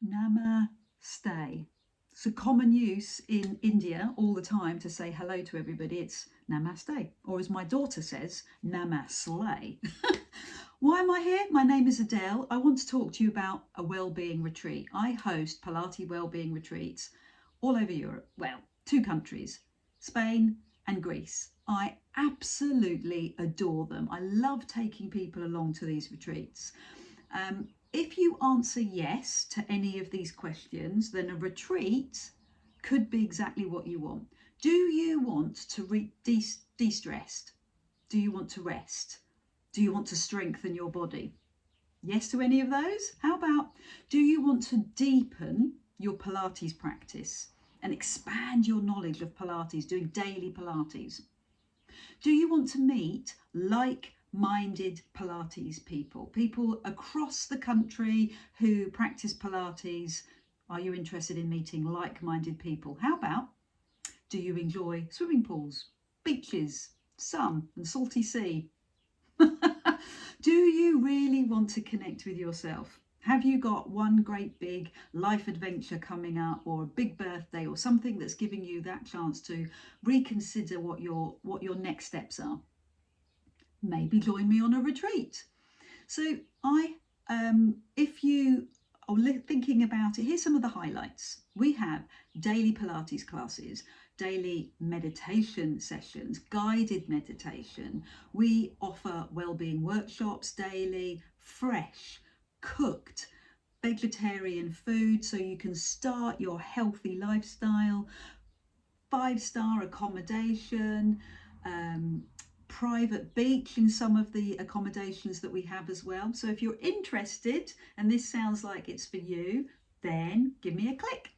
Namaste. It's a common use in India all the time to say hello to everybody. It's namaste, or as my daughter says, namaslay. Why am I here? My name is Adele. I want to talk to you about a wellbeing retreat. I host Pilates wellbeing retreats all over Europe. Well, 2 countries, Spain and Greece. I absolutely adore them. I love taking people along to these retreats. If you answer yes to any of these questions, then a retreat could be exactly what you want. Do you want to de-stress? Do you want to rest? Do you want to strengthen your body? Yes to any of those? How about, do you want to deepen your Pilates practice and expand your knowledge of Pilates, doing daily Pilates? Do you want to meet like-minded Pilates people across the country who practice Pilates? Are you interested in meeting like-minded people? How about, do you enjoy swimming pools, beaches, sun and salty sea? Do you really want to connect with yourself? Have you got one great big life adventure coming up, or a big birthday, or something that's giving you that chance to reconsider what your next steps are? Maybe join me on a retreat. So if you are thinking about it, here's some of the highlights. We have daily Pilates classes, daily meditation sessions, guided meditation. We offer wellbeing workshops daily, fresh, cooked, vegetarian food so you can start your healthy lifestyle, 5-star accommodation, private beach in some of the accommodations that we have as well. So if you're interested and this sounds like it's for you, then give me a click.